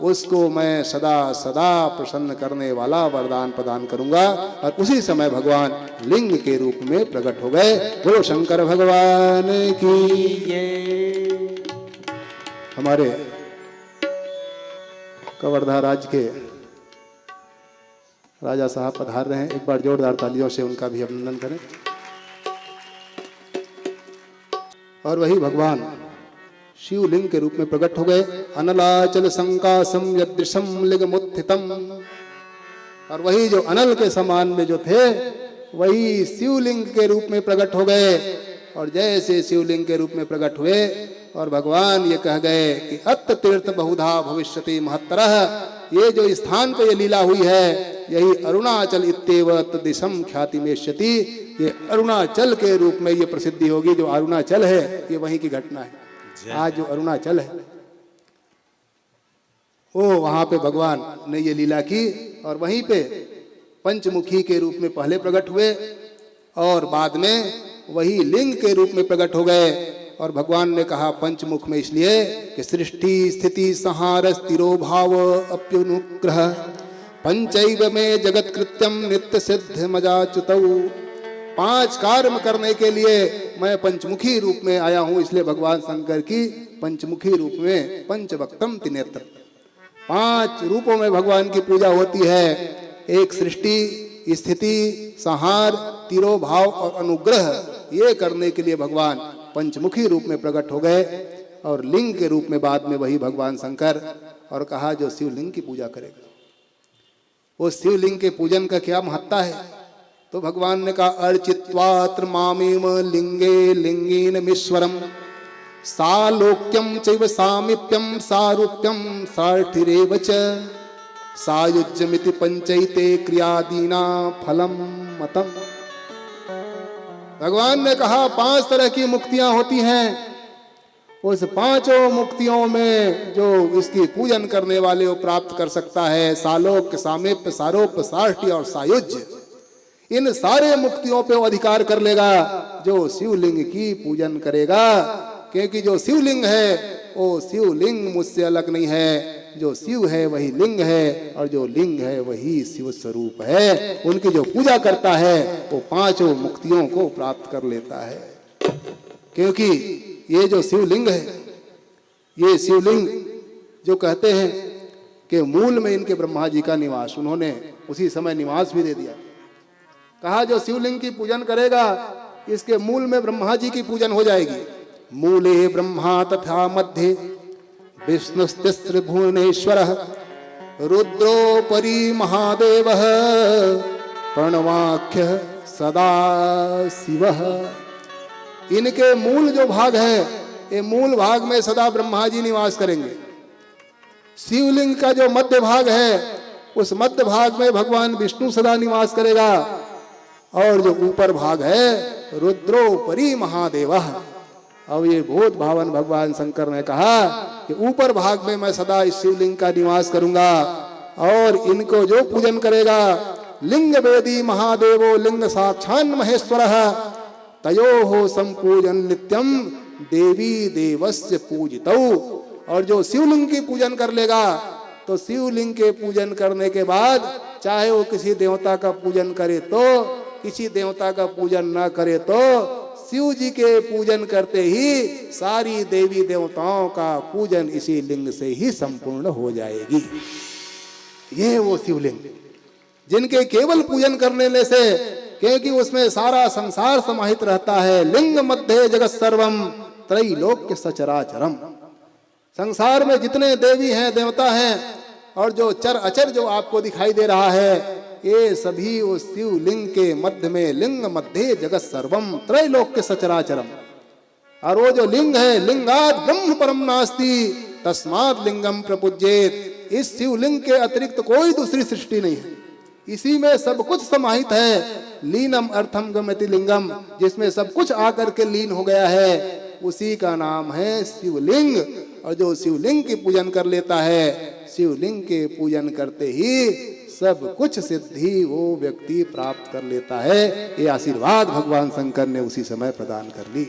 उसको मैं सदा सदा प्रसन्न करने वाला वरदान प्रदान करूंगा। और उसी समय भगवान लिंग के रूप में प्रकट हो गए। बोलो शंकर भगवान की। हमारे कवर्धा राज्य के राजा साहब पधार रहे हैं, एक बार जोरदार तालियों से उनका भी अभिनंदन करें। और वही भगवान शिवलिंग के रूप में प्रकट हो गए। अनलाचल संकासम यदृशम लिंगमुत्थितम, और वही जो अनल के समान में जो थे वही शिवलिंग के रूप में प्रकट हो गए। और जैसे शिवलिंग के रूप में प्रकट हुए और भगवान ये कह गए कि अत्त तीर्थ बहुधा भविष्यति महत्तरः, ये जो स्थान पे ये लीला हुई है यही अरुणाचल इत्येव तद्दिशम ख्यातिमेष्यति, ये अरुणाचल के रूप में ये प्रसिद्धि होगी। जो अरुणाचल है ये वहीं की घटना है। आज जो अरुणाचल है वो वहां पे भगवान ने ये लीला की, और वहीं पे पंचमुखी के रूप में पहले प्रकट हुए, और बाद में वही लिंग के रूप में प्रकट हो गए। और भगवान ने कहा पंचमुख में इसलिए कि सृष्टि स्थिति संहार स्थिरो भाव अप्युनुग्रह पंचैव में जगत कृत्यम नित्य सिद्ध मजाच्युतौ। 5 कर्म करने के लिए मैं पंचमुखी रूप में आया हूं, इसलिए भगवान शंकर की पंचमुखी रूप में पंचवक्तम त्रिनेत्र, 5 रूपों में भगवान की पूजा होती है। एक सृष्टि स्थिति संहार तिरोभाव और अनुग्रह, ये करने के लिए भगवान पंचमुखी रूप में प्रकट हो गए। और लिंग के रूप में बाद में वही भगवान शंकर, और कहा जो शिवलिंग की पूजा करेगा वो शिवलिंग के पूजन का क्या महत्ता है। तो भगवान ने कहा अर्चित्वात्र मामीम लिंगे लिंगीनमीश्वरम सालोक्यम चैव सामीप्यम सारूप्यम सार्थिरेव च सायुज्यमिति पंचैते क्रियादीना फलम मतम। भगवान ने कहा 5 तरह की मुक्तियां होती हैं, उस 5 मुक्तियों में जो इसकी पूजन करने वाले को प्राप्त कर सकता है, सालोक्य सामीप्य सारोप्य सार्ठी और सायुज्य, इन सारे मुक्तियों पे वो अधिकार कर लेगा जो शिवलिंग की पूजन करेगा। क्योंकि जो शिवलिंग है वो शिवलिंग मुझसे अलग नहीं है, जो शिव है वही लिंग है, और जो लिंग है वही शिव स्वरूप है। उनकी जो पूजा करता है वो 5 मुक्तियों को प्राप्त कर लेता है। क्योंकि ये जो शिवलिंग है, ये शिवलिंग जो कहते हैं कि मूल में इनके ब्रह्मा जी का निवास, उन्होंने उसी समय निवास भी दे दिया। कहा जो शिवलिंग की पूजन करेगा इसके मूल में ब्रह्मा जी की पूजन हो जाएगी। मूले ब्रह्मा तथा मध्य विष्णुस्तिस्र भुवनेश्वरः रुद्रोपरि महादेवः प्रणवाख्य सदा शिवः। इनके मूल जो भाग है, ये मूल भाग में सदा ब्रह्मा जी निवास करेंगे। शिवलिंग का जो मध्य भाग है, उस मध्य भाग में भगवान विष्णु सदा निवास करेगा, और जो ऊपर भाग है रुद्रोपरि महादेवः। अब ये भूत भावन भगवान शंकर ने कहा कि ऊपर भाग में मैं सदा इस शिवलिंग का निवास करूंगा, और इनको जो पूजन करेगा लिंग वेदी महादेवो लिंग साक्षान महेश्वरः तयोः संपूजन नित्यम देवी देवस्य पूजितौ। और जो शिवलिंग की पूजन कर लेगा तो शिवलिंग के पूजन करने के बाद चाहे वो किसी देवता का पूजन करे तो, किसी देवता का पूजन ना करे तो, शिव जी के पूजन करते ही सारी देवी देवताओं का पूजन इसी लिंग से ही संपूर्ण हो जाएगी। ये वो शिवलिंग जिनके केवल पूजन करने से, क्योंकि उसमें सारा संसार समाहित रहता है। लिंग मध्य जगत सर्वम त्रैलोक्य सचराचरम। संसार में जितने देवी हैं, देवता हैं, और जो चर अचर जो आपको दिखाई दे रहा है, ये सभी उस शिवलिंग के मध्य में, लिंग मध्य जगत सर्वम त्रैलोक्य सचराचरम। और वो जो लिंग है, लिंगात ब्रह्म परम नास्ति तस्मात् लिंगम प्रपूज्येत। इस शिवलिंग के अतिरिक्त कोई दूसरी सृष्टि नहीं है, इसी में सब कुछ समाहित है। लीनम अर्थम गमति लिंगम, जिसमें सब कुछ आकर के लीन हो गया है, उसी का नाम है शिवलिंग। और जो शिवलिंग की पूजन कर लेता है, शिवलिंग के पूजन करते ही सब कुछ सिद्धि वो व्यक्ति प्राप्त कर लेता है। ये आशीर्वाद भगवान शंकर ने उसी समय प्रदान कर ली।